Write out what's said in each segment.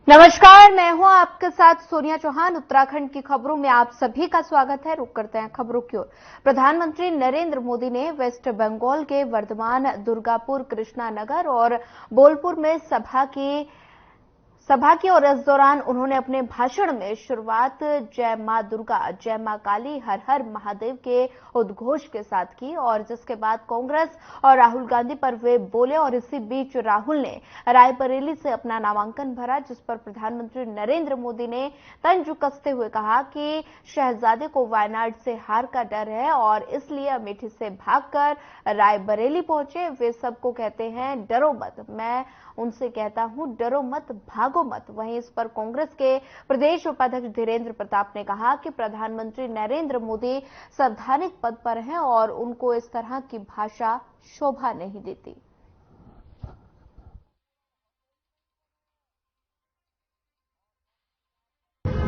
नमस्कार, मैं हूं आपके साथ सोनिया चौहान। उत्तराखंड की खबरों में आप सभी का स्वागत है। रुक करते हैं खबरों की ओर। प्रधानमंत्री नरेंद्र मोदी ने वेस्ट बंगाल के वर्धमान, दुर्गापुर, कृष्णानगर और बोलपुर में सभा की और इस दौरान उन्होंने अपने भाषण में शुरुआत जय मां दुर्गा, जय मां काली, हर हर महादेव के उद्घोष के साथ की और जिसके बाद कांग्रेस और राहुल गांधी पर वे बोले और इसी बीच राहुल ने रायबरेली से अपना नामांकन भरा, जिस पर प्रधानमंत्री नरेंद्र मोदी ने तंज कसते हुए कहा कि शहजादे को वायनाड से हार का डर है और इसलिए अमेठी से भागकर रायबरेली पहुंचे। वे सबको कहते हैं डरो मत, मैं उनसे कहता हूं डरो मत, भागो मत। वहीं इस पर कांग्रेस के प्रदेश उपाध्यक्ष धीरेन्द्र प्रताप ने कहा कि प्रधानमंत्री नरेंद्र मोदी संवैधानिक पद पर हैं और उनको इस तरह की भाषा शोभा नहीं देती।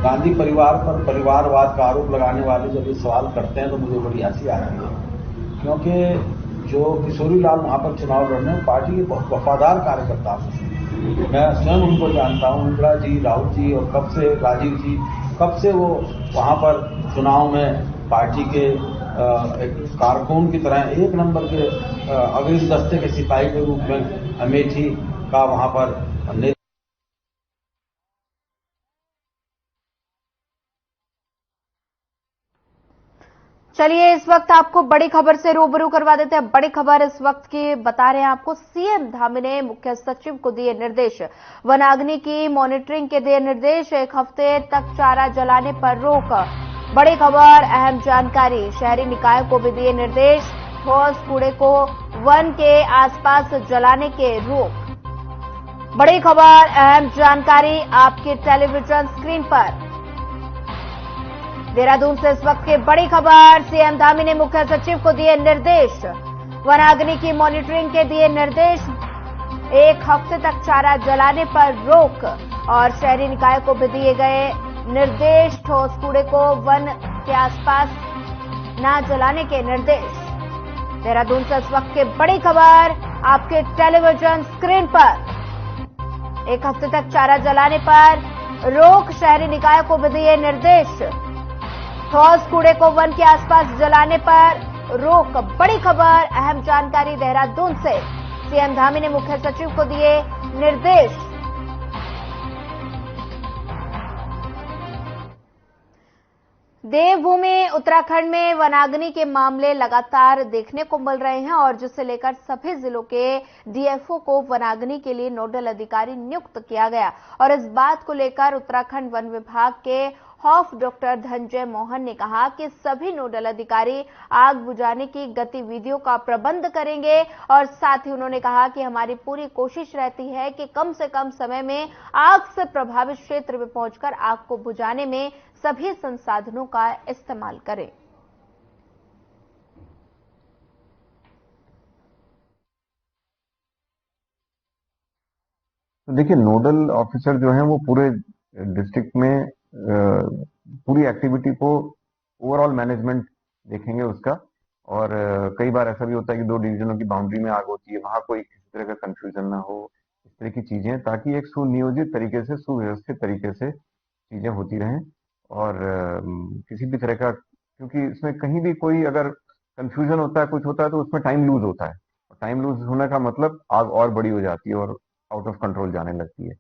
गांधी परिवार पर परिवारवाद का आरोप लगाने वाले जब ये सवाल करते हैं तो मुझे बड़ी हंसी आती है, क्योंकि जो किशोरीलाल वहां पर चुनाव लड़ने में पार्टी के बहुत वफादार कार्यकर्ता हैं। मैं स्वयं उनको जानता हूं, इंदिरा जी, राहुल जी और कब से राजीव जी, कब से वो वहां पर चुनाव में पार्टी के एक कारकुन की तरह एक नंबर के अग्रिम दस्ते के सिपाही के रूप में अमेठी का वहां पर चलिए इस वक्त आपको बड़ी खबर से रूबरू करवा देते हैं। बड़ी खबर इस वक्त की बता रहे हैं आपको। सीएम धामी ने मुख्य सचिव को दिए निर्देश, वनाग्नि की मॉनिटरिंग के दिए निर्देश, एक हफ्ते तक चारा जलाने पर रोक। बड़ी खबर, अहम जानकारी, शहरी निकाय को भी दिए निर्देश, ठोस कूड़े को वन के आसपास जलाने के रोक। बड़ी खबर, अहम जानकारी आपके टेलीविजन स्क्रीन पर। देहरादून से इस वक्त की बड़ी खबर, सीएम धामी ने मुख्य सचिव को दिए निर्देश, वनाग्नि की मॉनिटरिंग के दिए निर्देश, एक हफ्ते तक चारा जलाने पर रोक और शहरी निकाय को भी दिए गए निर्देश, ठोस कूड़े को वन के आसपास न जलाने के निर्देश। देहरादून से इस वक्त की बड़ी खबर आपके टेलीविजन स्क्रीन पर। एक हफ्ते तक चारा जलाने पर रोक, शहरी निकाय को भी दिए निर्देश, ठोस कूड़े को वन के आसपास जलाने पर रोक। बड़ी खबर, अहम जानकारी देहरादून से, सीएम धामी ने मुख्य सचिव को दिए निर्देश। देवभूमि उत्तराखंड में वनाग्नि के मामले लगातार देखने को मिल रहे हैं और जिसे लेकर सभी जिलों के डीएफओ को वनाग्नि के लिए नोडल अधिकारी नियुक्त किया गया और इस बात को लेकर उत्तराखंड वन विभाग के हॉफ डॉक्टर धनंजय मोहन ने कहा कि सभी नोडल अधिकारी आग बुझाने की गतिविधियों का प्रबंध करेंगे और साथ ही उन्होंने कहा कि हमारी पूरी कोशिश रहती है कि कम से कम समय में आग से प्रभावित क्षेत्र में पहुंचकर आग को बुझाने में सभी संसाधनों का इस्तेमाल करें। तो देखिए, नोडल ऑफिसर जो हैं वो पूरे डिस्ट्रिक्ट में पूरी एक्टिविटी को ओवरऑल मैनेजमेंट देखेंगे उसका। और कई बार ऐसा भी होता है कि दो डिवीजनों की बाउंड्री में आग होती है, वहां कोई किसी तरह का कंफ्यूजन ना हो, इस तरह की चीजें, ताकि एक सुनियोजित तरीके से, सुव्यवस्थित तरीके से चीजें होती रहें। और किसी भी तरह का, क्योंकि इसमें कहीं भी कोई अगर कंफ्यूजन होता है, कुछ होता है, तो उसमें टाइम लूज होता है और टाइम लूज होने का मतलब आग और बड़ी हो जाती है और आउट ऑफ कंट्रोल जाने लगती है।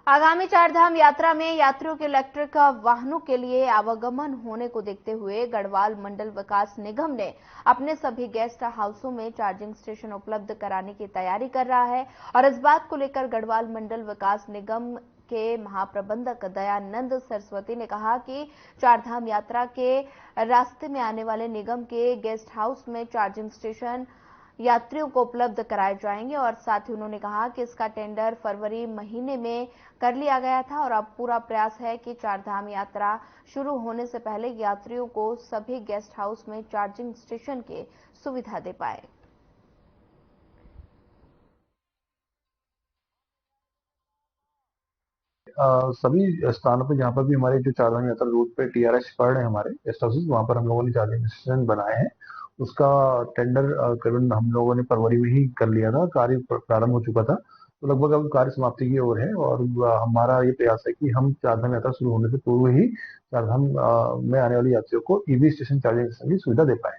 आगामी चारधाम यात्रा में यात्रियों के इलेक्ट्रिक वाहनों के लिए आवागमन होने को देखते हुए गढ़वाल मंडल विकास निगम ने अपने सभी गेस्ट हाउसों में चार्जिंग स्टेशन उपलब्ध कराने की तैयारी कर रहा है और इस बात को लेकर गढ़वाल मंडल विकास निगम के महाप्रबंधक दयानंद सरस्वती ने कहा कि चारधाम यात्रा के रास्ते में आने वाले निगम के गेस्ट हाउस में चार्जिंग स्टेशन यात्रियों को उपलब्ध कराए जाएंगे और साथ ही उन्होंने कहा कि इसका टेंडर फरवरी महीने में कर लिया गया था और अब पूरा प्रयास है कि चारधाम यात्रा शुरू होने से पहले यात्रियों को सभी गेस्ट हाउस में चार्जिंग स्टेशन की सुविधा दे पाए। सभी स्थानों पे जहाँ पर भी हमारे जो चारधाम यात्रा रूट पे टीआरएस पड़ रहे हैं हमारे गेस्ट हाउसेज, वहाँ पर हम लोगों ने चार्जिंग स्टेशन बनाए हैं। उसका टेंडर करीबन हम लोगों ने फरवरी में ही कर लिया था, कार्य प्रारंभ हो चुका था, तो लगभग अब कार्य समाप्ति की ओर है। और हमारा ये प्रयास है कि हम चारधाम यात्रा शुरू होने से पूर्व ही चारधाम में आने वाले यात्रियों को ईवी स्टेशन चार्जिंग स्टेशन की सुविधा दे पाए।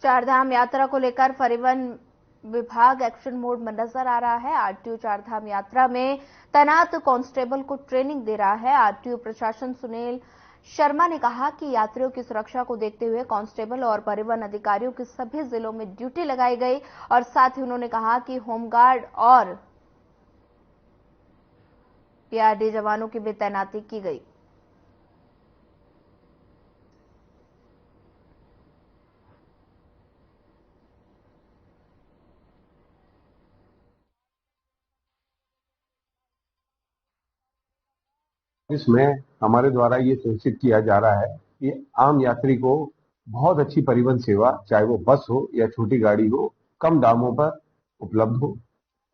चारधाम यात्रा को लेकर परिवहन विभाग एक्शन मोड में नजर आ रहा है। आरटीओ चारधाम यात्रा में तैनात कांस्टेबल को ट्रेनिंग दे रहा है। आरटीओ प्रशासन सुनील शर्मा ने कहा कि यात्रियों की सुरक्षा को देखते हुए कांस्टेबल और परिवहन अधिकारियों की सभी जिलों में ड्यूटी लगाई गई और साथ ही उन्होंने कहा कि होमगार्ड और पीआरडी जवानों की भी तैनाती की गई। इसमें हमारे द्वारा ये सुनिश्चित किया जा रहा है कि आम यात्री को बहुत अच्छी परिवहन सेवा, चाहे वो बस हो या छोटी गाड़ी हो, कम दामों पर उपलब्ध हो।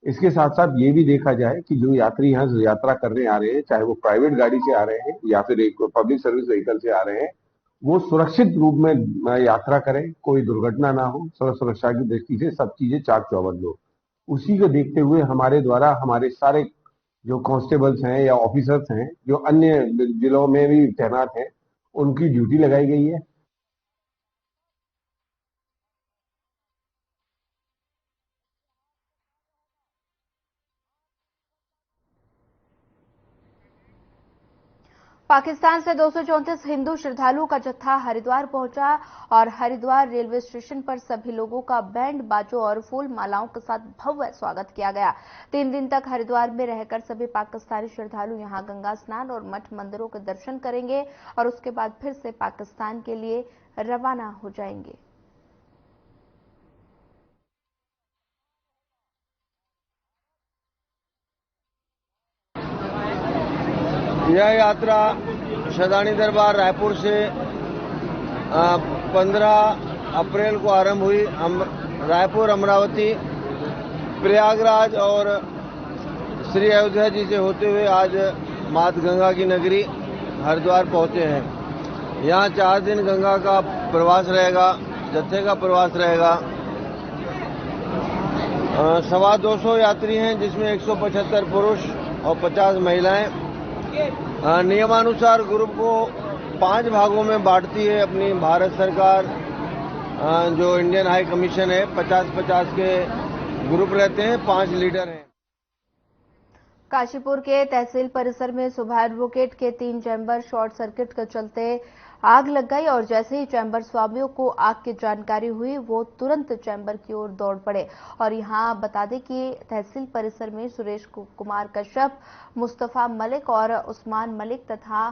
इसके साथ साथ ये भी देखा जाए कि जो यात्री यहाँ यात्रा करने आ रहे हैं, चाहे वो प्राइवेट गाड़ी से आ रहे हैं या फिर एक पब्लिक सर्विस व्हीकल से आ रहे हैं, वो सुरक्षित रूप में यात्रा करें, कोई दुर्घटना ना हो। सुरक्षा की दृष्टि से सब चीजें चाक चौबंद हो। उसी को देखते हुए हमारे द्वारा हमारे सारे जो कांस्टेबल्स हैं या ऑफिसर्स हैं जो अन्य जिलों में भी तैनात हैं, उनकी ड्यूटी लगाई गई है। पाकिस्तान से 234 हिंदू श्रद्धालुओं का जत्था हरिद्वार पहुंचा और हरिद्वार रेलवे स्टेशन पर सभी लोगों का बैंड बाजों और फूल मालाओं के साथ भव्य स्वागत किया गया। 3 दिन तक हरिद्वार में रहकर सभी पाकिस्तानी श्रद्धालु यहां गंगा स्नान और मठ मंदिरों के दर्शन करेंगे और उसके बाद फिर से पाकिस्तान के लिए रवाना हो जाएंगे। यह यात्रा शदानी दरबार रायपुर से 15 अप्रैल को आरंभ हुई। रायपुर, अमरावती, प्रयागराज और श्री अयोध्या जी से होते हुए आज मात गंगा की नगरी हरिद्वार पहुंचे हैं। यहाँ 4 दिन गंगा का प्रवास रहेगा, जत्थे का प्रवास रहेगा। 225 यात्री हैं, जिसमें 175 पुरुष और 50 महिलाएं। नियमानुसार ग्रुप को 5 भागों में बांटती है अपनी भारत सरकार। जो इंडियन हाई कमीशन है, 50-50 के ग्रुप रहते हैं, 5 लीडर हैं। काशीपुर के तहसील परिसर में सुबह एडवोकेट के 3 चैम्बर शॉर्ट सर्किट के चलते आग लग गई और जैसे ही चैम्बर स्वामियों को आग की जानकारी हुई, वो तुरंत चैम्बर की ओर दौड़ पड़े। और यहां बता दें कि तहसील परिसर में सुरेश कुमार कश्यप, मुस्तफा मलिक और उस्मान मलिक तथा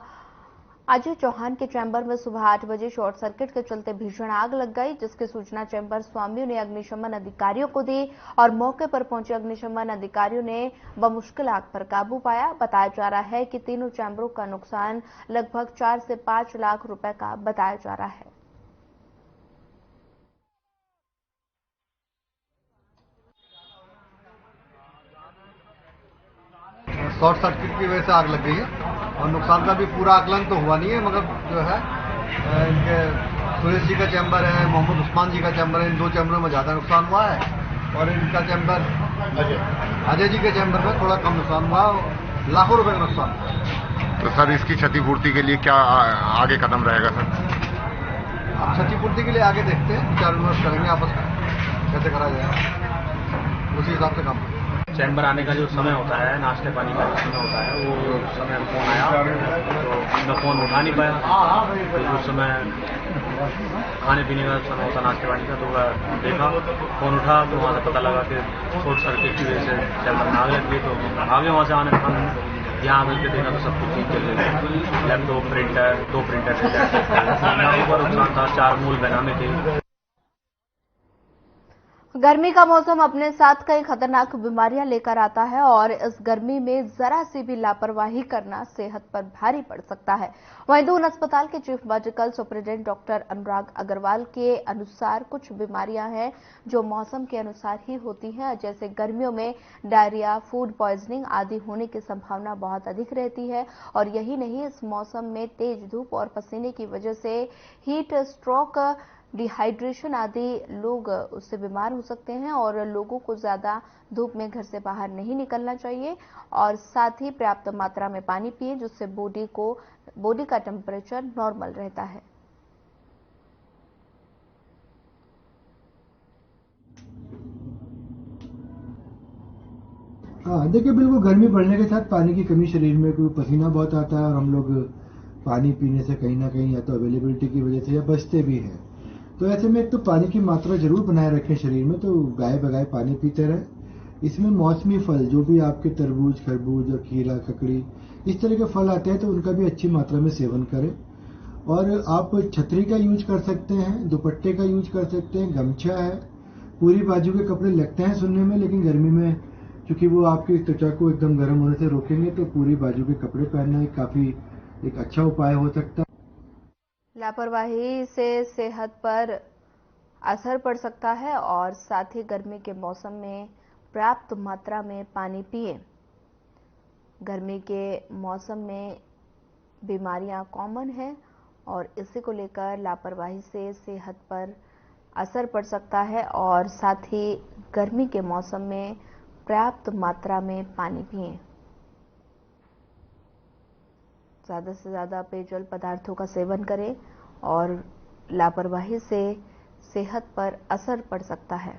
अजय चौहान के चैम्बर में सुबह 8 बजे शॉर्ट सर्किट के चलते भीषण आग लग गई, जिसकी सूचना चैम्बर स्वामियों ने अग्निशमन अधिकारियों को दी और मौके पर पहुंचे अग्निशमन अधिकारियों ने बमुश्किल आग पर काबू पाया। बताया जा रहा है कि तीनों चैम्बरों का नुकसान लगभग 4 से 5 लाख रुपए का बताया जा रहा है। शॉर्ट सर्किट की वजह से आग लग गई है और नुकसान का भी पूरा आकलन तो हुआ नहीं है, मगर जो है इनके सुरेश जी का चैम्बर है, मोहम्मद उस्मान जी का चैम्बर है, इन 2 चैम्बरों में ज़्यादा नुकसान हुआ है और इनका चैम्बर अजय जी के चैम्बर में थोड़ा कम नुकसान हुआ, लाखों रुपए का नुकसान। तो सर, इसकी क्षतिपूर्ति के लिए क्या आगे कदम रहेगा सर? अब क्षतिपूर्ति के लिए आगे देखते हैं, विचार विमर्श करेंगे आपस में कैसे करा जाए, उसी हिसाब से काम। चैम्बर आने का जो समय होता है, नाश्ते पानी का जो समय होता है, वो समय फोन आया तो मैं फ़ोन उठा नहीं पाया। तो उस समय खाने पीने का समय होता, नाश्ते पानी का, तो देखा, फ़ोन उठा तो वहाँ से पता लगा कि शॉर्ट सर्किट की वजह से चैम्बर में आग लग गई। तो आगे वहाँ से आने का यहाँ आगे के देखा तो सब कुछ चीज़ चल रही थी। लैपटॉप, प्रिंटर, 2 प्रिंटर ऊपर नुकसान था, 4 मूल बनाने थे। गर्मी का मौसम अपने साथ कई खतरनाक बीमारियां लेकर आता है और इस गर्मी में जरा सी भी लापरवाही करना सेहत पर भारी पड़ सकता है। वहीं दून अस्पताल के चीफ मेडिकल सुपरिटेंडेंट डॉक्टर अनुराग अग्रवाल के अनुसार कुछ बीमारियां हैं जो मौसम के अनुसार ही होती हैं, जैसे गर्मियों में डायरिया, फूड पॉइजनिंग आदि होने की संभावना बहुत अधिक रहती है। और यही नहीं, इस मौसम में तेज धूप और पसीने की वजह से हीट स्ट्रोक, डिहाइड्रेशन आदि लोग उससे बीमार हो सकते हैं और लोगों को ज्यादा धूप में घर से बाहर नहीं निकलना चाहिए और साथ ही पर्याप्त मात्रा में पानी पिए, जिससे बॉडी का टेम्परेचर नॉर्मल रहता है। हाँ, देखिए, बिल्कुल गर्मी बढ़ने के साथ पानी की कमी शरीर में, क्योंकि पसीना बहुत आता है और हम लोग पानी पीने से कहीं ना कहीं या तो अवेलेबिलिटी की वजह से या बचते भी हैं। तो ऐसे में एक तो पानी की मात्रा जरूर बनाए रखें शरीर में, तो गाय बगाए पानी पीते रहें। इसमें मौसमी फल, जो भी आपके तरबूज, खरबूज और खीरा, ककड़ी, इस तरह के फल आते हैं, तो उनका भी अच्छी मात्रा में सेवन करें। और आप छतरी का यूज कर सकते हैं, दुपट्टे का यूज कर सकते हैं, गमछा है। पूरी बाजू के कपड़े लगते हैं सुनने में, लेकिन गर्मी में क्योंकि वो आपकी त्वचा को एकदम गर्म होने से रोकेंगे, तो पूरी बाजू के कपड़े पहनना काफी एक अच्छा उपाय हो सकता है। लापरवाही से सेहत पर असर पड़ सकता है और साथ ही गर्मी के मौसम में पर्याप्त मात्रा में पानी पिए। गर्मी के मौसम में बीमारियां कॉमन हैं और इसी को लेकर लापरवाही से सेहत पर असर पड़ सकता है और साथ ही गर्मी के मौसम में पर्याप्त मात्रा में पानी पिए। ज्यादा से ज्यादा पेयजल पदार्थों का सेवन करें और लापरवाही से सेहत पर असर पड़ सकता है।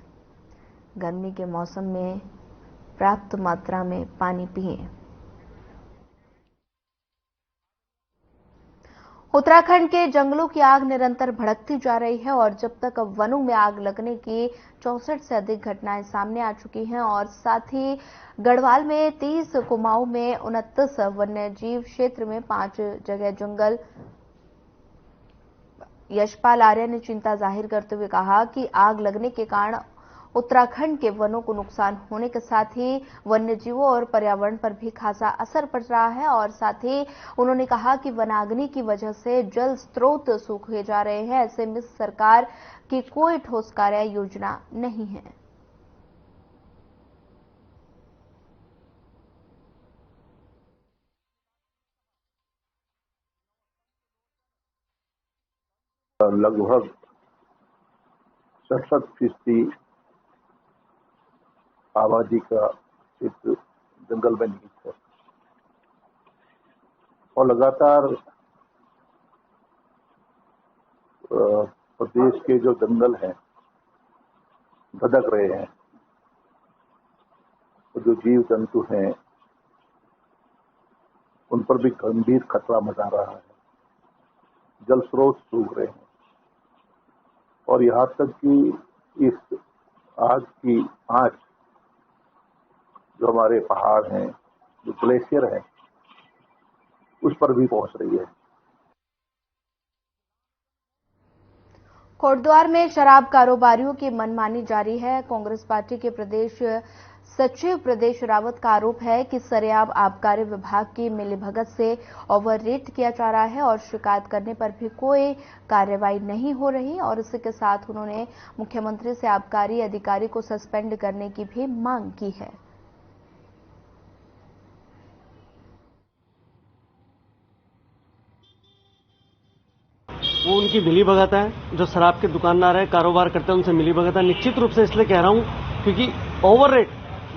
गर्मी के मौसम में पर्याप्त मात्रा में पानी पिएं। उत्तराखंड के जंगलों की आग निरंतर भड़कती जा रही है और जब तक वनों में आग लगने की 64 से अधिक घटनाएं सामने आ चुकी हैं और साथ ही गढ़वाल में 30, कुमाऊं में 29 वन्यजीव क्षेत्र में 5 जगह जंगल। यशपाल आर्य ने चिंता जाहिर करते हुए कहा कि आग लगने के कारण उत्तराखंड के वनों को नुकसान होने के साथ ही वन्यजीवों और पर्यावरण पर भी खासा असर पड़ रहा है और साथ ही उन्होंने कहा कि वनाग्नि की वजह से जल स्रोत सूखे जा रहे हैं। ऐसे में सरकार की कोई ठोस कार्य योजना नहीं है। लगभग 67% आबादी का क्षेत्र जंगल में निहित है और लगातार प्रदेश के जो जंगल हैं भदक रहे हैं, तो जो जीव जंतु हैं उन पर भी गंभीर खतरा मंडरा रहा है। जल स्रोत सूख रहे हैं और यहाँ तक कि इस आग की आंच जो हमारे पहाड़ हैं, जो ग्लेशियर हैं, उस पर भी पहुंच रही है। कोटद्वार में शराब कारोबारियों की मनमानी जारी है। कांग्रेस पार्टी के प्रदेश सचिव प्रदेश रावत का आरोप है कि सरेआम आबकारी विभाग की मिलीभगत से ओवर रेट किया जा रहा है और शिकायत करने पर भी कोई कार्रवाई नहीं हो रही और इसी के साथ उन्होंने मुख्यमंत्री से आबकारी अधिकारी को सस्पेंड करने की भी मांग की है। वो उनकी मिलीभगत है, जो शराब के दुकानदार है, कारोबार करते हैं, उनसे मिलीभगत है। निश्चित रूप से इसलिए कह रहा हूं क्योंकि ओवर रेट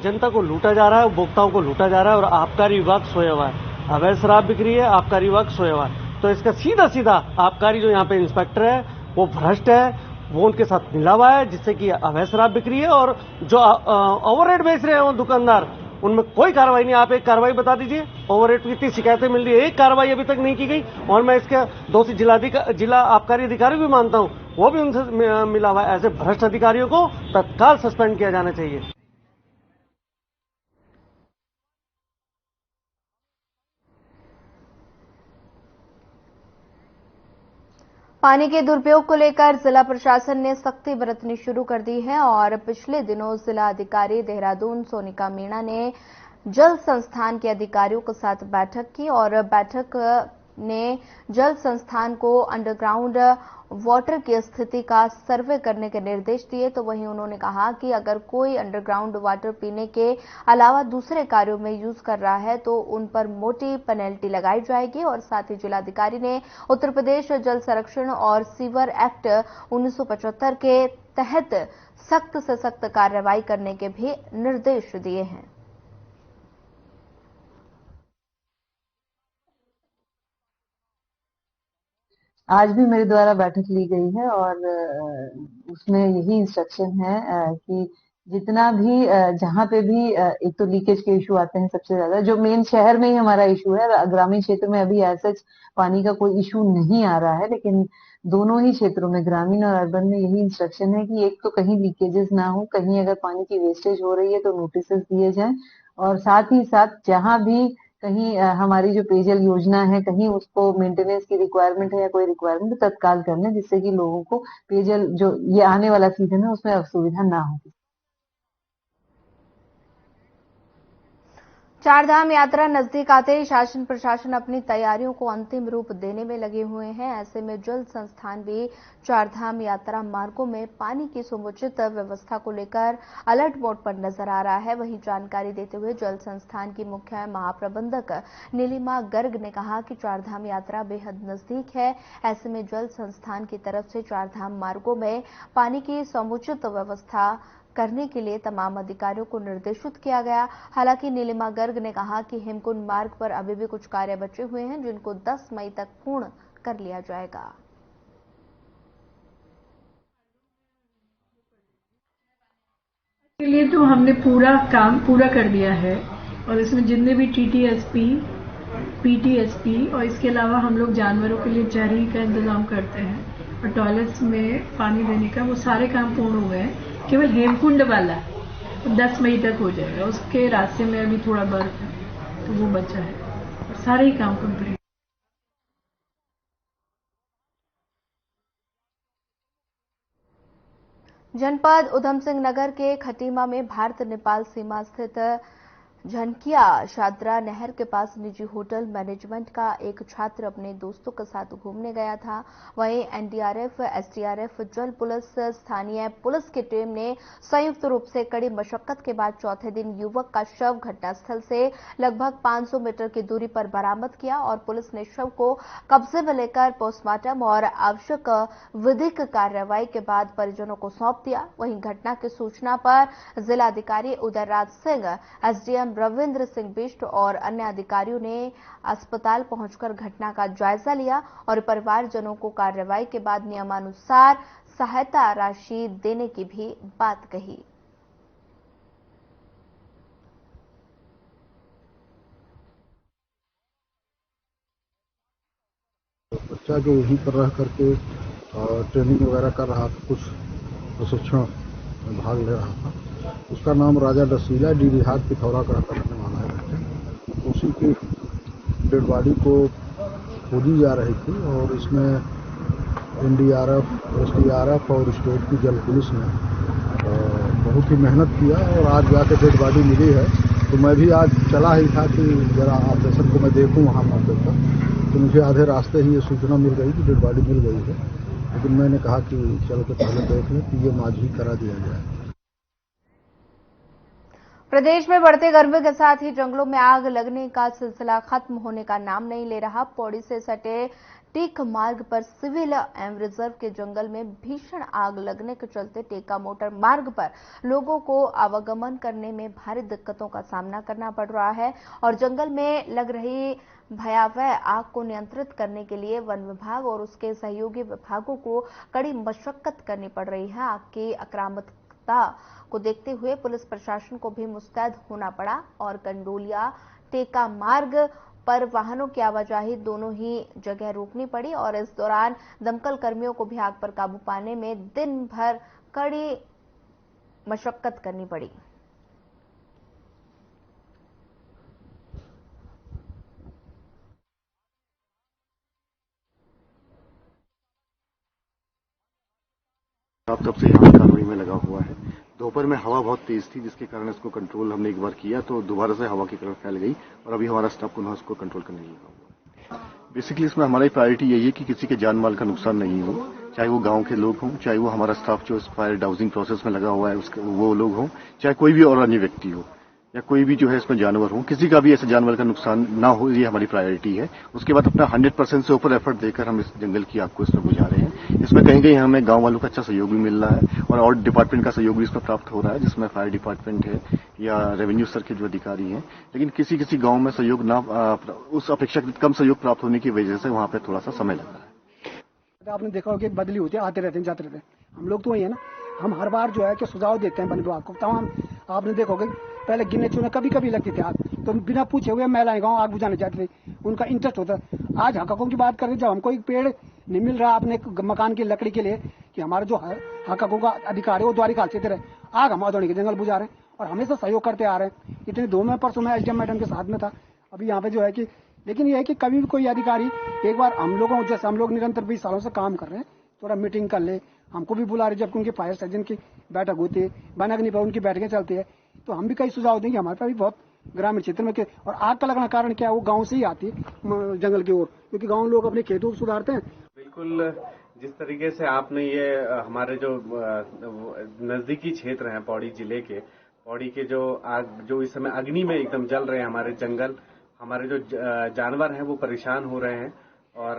जनता को लूटा जा रहा है, उपभोक्ताओं को लूटा जा रहा है और आबकारी विभाग सोया हुआ है। अवैध शराब बिक्री है, आबकारी विभाग सोया हुआ है। तो इसका सीधा सीधा आबकारी जो यहाँ पे इंस्पेक्टर है वो भ्रष्ट है, वो उनके साथ मिला हुआ है, जिससे कि अवैध शराब बिक्री है। और जो ओवर रेट बेच रहे हैं वो दुकानदार, उनमें कोई कार्रवाई नहीं। आप एक कार्रवाई बता दीजिए, ओवर रेट की कितनी शिकायतें मिल रही है, एक कार्रवाई अभी तक नहीं की गई। और मैं इसके दोषी जिला आबकारी अधिकारी भी मानता हूं, वो भी उनसे मिला हुआ है। ऐसे भ्रष्ट अधिकारियों को तत्काल सस्पेंड किया जाना चाहिए। पानी के दुरुपयोग को लेकर जिला प्रशासन ने सख्ती बरतनी शुरू कर दी है और पिछले दिनों जिला अधिकारी देहरादून सोनिका मीणा ने जल संस्थान के अधिकारियों के साथ बैठक की और बैठक ने जल संस्थान को अंडरग्राउंड वाटर की स्थिति का सर्वे करने के निर्देश दिए। तो वहीं उन्होंने कहा कि अगर कोई अंडरग्राउंड वाटर पीने के अलावा दूसरे कार्यों में यूज कर रहा है तो उन पर मोटी पेनल्टी लगाई जाएगी। और साथ ही जिलाधिकारी ने उत्तर प्रदेश जल संरक्षण और सीवर एक्ट 1975 के तहत सख्त से सख्त कार्रवाई करने के भी निर्देश दिए हैं। आज भी मेरे द्वारा बैठक ली गई है और उसमें यही इंस्ट्रक्शन है कि जितना भी जहां पे भी एक तो लीकेज के इशू आते हैं सबसे ज्यादा, जो मेन शहर में ही हमारा इशू है, ग्रामीण क्षेत्र में अभी ऐसा पानी का कोई इशू नहीं आ रहा है, लेकिन दोनों ही क्षेत्रों में ग्रामीण और अर्बन में यही इंस्ट्रक्शन है कि एक तो कहीं लीकेजेस ना हो, कहीं अगर पानी की वेस्टेज हो रही है तो नोटिस दिए जाएं और साथ ही साथ जहां भी कहीं हमारी जो पेयजल योजना है कहीं उसको मेंटेनेंस की रिक्वायरमेंट है या कोई रिक्वायरमेंट तो तत्काल कर लें, जिससे कि लोगों को पेयजल जो ये आने वाला सीजन है उसमें असुविधा ना हो। चारधाम यात्रा नजदीक आते ही शासन प्रशासन अपनी तैयारियों को अंतिम रूप देने में लगे हुए हैं। ऐसे में जल संस्थान भी चारधाम यात्रा मार्गों में पानी की समुचित व्यवस्था को लेकर अलर्ट मोड पर नजर आ रहा है। वहीं जानकारी देते हुए जल संस्थान की मुख्य महाप्रबंधक नीलिमा गर्ग ने कहा कि चारधाम यात्रा बेहद नजदीक है। ऐसे में जल संस्थान की तरफ से चारधाम मार्गों में पानी की समुचित व्यवस्था करने के लिए तमाम अधिकारियों को निर्देशित किया गया। हालांकि नीलिमा गर्ग ने कहा कि हेमकुंड मार्ग पर अभी भी कुछ कार्य बचे हुए हैं जिनको 10 मई तक पूर्ण कर लिया जाएगा। के लिए तो हमने पूरा काम पूरा कर दिया है और इसमें जितने भी टीटीएसपी, पीटीएसपी और इसके अलावा हम लोग जानवरों के लिए चरी का इंतजाम करते हैं और टॉयलेट्स में पानी देने का, वो सारे काम पूर्ण हुए हैं। केवल हेमकुंड वाला 10 मई तक हो जाएगा, उसके रास्ते में अभी थोड़ा बर्फ है तो वो बचा है और सारे ही काम कंप्लीट। जनपद उधम सिंह नगर के खटीमा में भारत नेपाल सीमा स्थित झनकिया शाद्रा नहर के पास निजी होटल मैनेजमेंट का एक छात्र अपने दोस्तों के साथ घूमने गया था। वहीं एनडीआरएफ, एसडीआरएफ, जल पुलिस, स्थानीय पुलिस की टीम ने संयुक्त रूप से कड़ी मशक्कत के बाद चौथे दिन युवक का शव घटनास्थल से लगभग 500 मीटर की दूरी पर बरामद किया और पुलिस ने शव को कब्जे में लेकर पोस्टमार्टम और आवश्यक विधिक कार्रवाई के बाद परिजनों को सौंप दिया। वहीं घटना की सूचना पर जिलाधिकारी उदयराज सिंह, एसडीएम रविंद्र सिंह बिष्ट और अन्य अधिकारियों ने अस्पताल पहुंचकर घटना का जायजा लिया और परिवारजनों को कार्रवाई के बाद नियमानुसार सहायता राशि देने की भी बात कही। बच्चा जो यहीं पर रह करके ट्रेनिंग वगैरह कर रहा था, कुछ प्रशिक्षण में भाग ले रहा था, उसका नाम राजा डसीला डी बिहार पिथौरा का रहने वाला है। उसी की डेड बॉडी को खोजी जा रही थी और इसमें एनडीआरएफ, एसडीआरएफ और स्टेट की जल पुलिस ने बहुत ही मेहनत किया और आज जाके डेड बॉडी मिली है। तो मैं भी आज चला ही था कि जरा ऑपरेशन को मैं देखूं वहाँ मौके पर, तो मुझे आधे रास्ते ही ये सूचना मिल गई कि डेड बॉडी मिल गई है, लेकिन मैंने कहा कि चल के पहले देख लें कि ये माज ही करा दिया जाए। प्रदेश में बढ़ते गर्मी के साथ ही जंगलों में आग लगने का सिलसिला खत्म होने का नाम नहीं ले रहा। पौड़ी से सटे टेक मार्ग पर सिविल एवं रिजर्व के जंगल में भीषण आग लगने के चलते टेका मोटर मार्ग पर लोगों को आवागमन करने में भारी दिक्कतों का सामना करना पड़ रहा है और जंगल में लग रही भयावह आग को नियंत्रित करने के लिए वन विभाग और उसके सहयोगी विभागों को कड़ी मशक्कत करनी पड़ रही है। आग की आक्रामकता को देखते हुए पुलिस प्रशासन को भी मुस्तैद होना पड़ा और कंडोलिया टेका मार्ग पर वाहनों की आवाजाही दोनों ही जगह रोकनी पड़ी और इस दौरान दमकल कर्मियों को भी आग पर काबू पाने में दिन भर कड़ी मशक्कत करनी पड़ी। आप तब से यहाँ कानूनी में लगा हुआ है। दोपहर में हवा बहुत तेज थी, जिसके कारण इसको कंट्रोल हमने एक बार किया तो दोबारा से हवा की तरफ फैल गई और अभी हमारा स्टाफ पुनः उसको कंट्रोल करने लगा हुआ है। बेसिकली इसमें हमारी प्रायोरिटी यही है कि किसी के जान माल का नुकसान नहीं हो, चाहे वो गांव के लोग हों, चाहे वो हमारा स्टाफ जो इस फायर डाउजिंग प्रोसेस में लगा हुआ है उसके वो लोग हों, चाहे कोई भी और अन्य व्यक्ति हो या कोई भी जो है इसमें जानवर हो, किसी का भी ऐसे जानवर का नुकसान ना हो, ये हमारी प्रायोरिटी है। उसके बाद अपना 100% से ऊपर एफर्ट देकर हम इस जंगल की आग को इसमें बुझा रहे हैं। इसमें कहीं कहीं हमें गांव वालों का अच्छा सहयोग भी मिल रहा है और डिपार्टमेंट का सहयोग भी इसमें प्राप्त हो रहा है, जिसमें फायर डिपार्टमेंट है या रेवेन्यू स्तर के जो अधिकारी हैं। लेकिन किसी किसी गाँव में सहयोग ना उस अपेक्षाकृत कम सहयोग प्राप्त होने की वजह से वहां पर थोड़ा सा समय लग रहा है। आपने देखा होगा कि बदली होती है, आते रहते हैं जाते रहते हैं। हम लोग तो वही है ना, हम हर बार जो है कि सुझाव देते हैं वन विभाग को तमाम। आपने देखा होगा पहले गिने चुने कभी कभी लगती थी आग, तो बिना पूछे हुए महिलाएं गाँव आग बुझाने जाती थी, उनका इंटरेस्ट होता है। आज हकों की बात करें, जब हमको एक पेड़ नहीं मिल रहा अपने मकान की लकड़ी के लिए कि हमारा जो हकों का अधिकार है वो द्वारी खालते रहे, आग हम अदौड़ी के जंगल बुझा रहे हैं और हमेशा सहयोग करते आ रहे हैं। इतने दो में परसों में एसडीएम मैडम के साथ में था, अभी यहाँ पे जो है कि लेकिन ये है कि कभी भी कोई अधिकारी एक बार हम लोगों जैसे हम लोग निरंतर 20 सालों से काम कर रहे हैं, थोड़ा मीटिंग कर ले, हमको भी बुला रहे जबकि उनकी फायर सर्जन की बैठक होती है, बनअग्नि पर उनकी बैठकें चलती है, तो हम भी कई सुझाव देंगे। हमारे पास भी बहुत ग्रामीण क्षेत्र में और आग का लगना कारण क्या है, वो गाँव से ही आती है जंगल की ओर, क्योंकि गाँव लोग अपने खेतों को सुधारते हैं। बिल्कुल जिस तरीके से आपने ये हमारे जो नजदीकी क्षेत्र हैं पौड़ी जिले के, पौड़ी के जो इस समय अग्नि में एकदम जल रहे हैं हमारे जंगल, हमारे जो जानवर हैं वो परेशान हो रहे हैं। और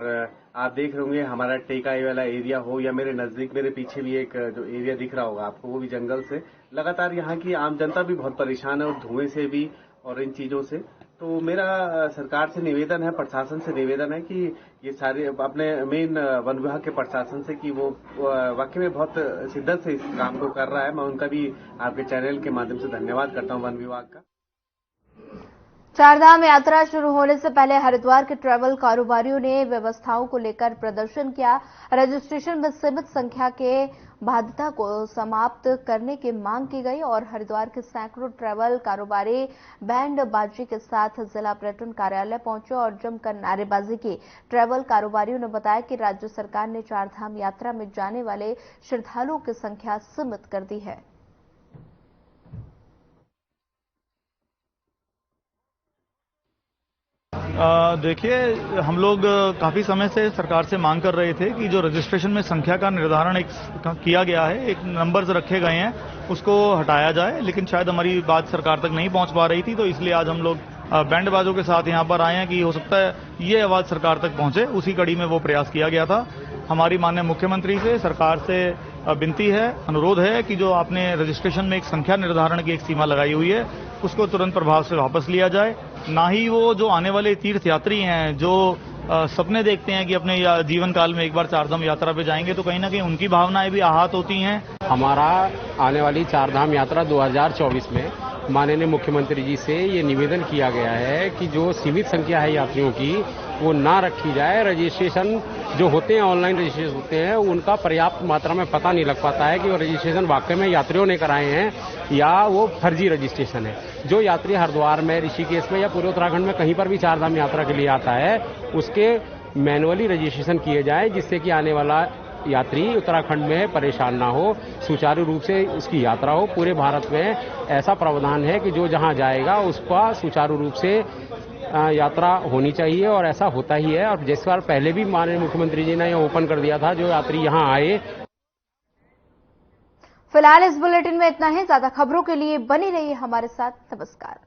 आप देख रहे होंगे हमारा टेकाई वाला एरिया हो या मेरे नजदीक मेरे पीछे भी एक जो एरिया दिख रहा होगा आपको, वो भी जंगल से लगातार यहाँ की आम जनता भी बहुत परेशान है और धुएं से भी और इन चीजों से। तो मेरा सरकार से निवेदन है, प्रशासन से निवेदन है कि ये सारे अपने मेन वन विभाग के प्रशासन से कि वो वाकई में बहुत शिद्दत से इस काम को कर रहा है। मैं उनका भी आपके चैनल के माध्यम से धन्यवाद करता हूँ वन विभाग का। चारधाम यात्रा शुरू होने से पहले हरिद्वार के ट्रैवल कारोबारियों ने व्यवस्थाओं को लेकर प्रदर्शन किया। रजिस्ट्रेशन में सीमित संख्या के बाध्यता को समाप्त करने की मांग की गई और हरिद्वार के सैकड़ों ट्रैवल कारोबारी बैंड बाजी के साथ जिला पर्यटन कार्यालय पहुंचे और जमकर नारेबाजी की। ट्रैवल कारोबारियों ने बताया कि राज्य सरकार ने चारधाम यात्रा में जाने वाले श्रद्धालुओं की संख्या सीमित कर दी है। देखिए, हम लोग काफी समय से सरकार से मांग कर रहे थे कि जो रजिस्ट्रेशन में संख्या का निर्धारण किया गया है, एक नंबर्स रखे गए हैं, उसको हटाया जाए, लेकिन शायद हमारी बात सरकार तक नहीं पहुंच पा रही थी। तो इसलिए आज हम लोग बैंडबाजों के साथ यहां पर आए हैं कि हो सकता है ये आवाज सरकार तक पहुंचे। उसी कड़ी में वो प्रयास किया गया था। हमारी माननीय मुख्यमंत्री से, सरकार से विनती है, अनुरोध है कि जो आपने रजिस्ट्रेशन में एक संख्या निर्धारण की एक सीमा लगाई हुई है, उसको तुरंत प्रभाव से वापस लिया जाए। ना ही वो जो आने वाले तीर्थ यात्री हैं, जो सपने देखते हैं कि अपने जीवन काल में एक बार चारधाम यात्रा पे जाएंगे, तो कहीं ना कहीं उनकी भावनाएं भी आहत होती हैं। हमारा आने वाली चारधाम यात्रा 2024 में माननीय मुख्यमंत्री जी से ये निवेदन किया गया है कि जो सीमित संख्या है यात्रियों की वो ना रखी जाए। रजिस्ट्रेशन जो होते हैं, ऑनलाइन रजिस्ट्रेशन होते हैं, उनका पर्याप्त मात्रा में पता नहीं लग पाता है कि वो रजिस्ट्रेशन वाकई में यात्रियों ने कराए हैं या वो फर्जी रजिस्ट्रेशन है। जो यात्री हरिद्वार में, ऋषिकेश में या पूरे उत्तराखंड में कहीं पर भी चारधाम यात्रा के लिए आता है, उसके मैनुअली रजिस्ट्रेशन किए जाए, जिससे कि आने वाला यात्री उत्तराखंड में परेशान ना हो, सुचारू रूप से उसकी यात्रा हो। पूरे भारत में ऐसा प्रावधान है कि जो जहां जाएगा उसका सुचारू रूप से यात्रा होनी चाहिए और ऐसा होता ही है। और जिस बार पहले भी माननीय मुख्यमंत्री जी ने यह ओपन कर दिया था, जो यात्री यहां आए। फिलहाल इस बुलेटिन में इतना ही। ज्यादा खबरों के लिए बनी रहिए हमारे साथ। नमस्कार।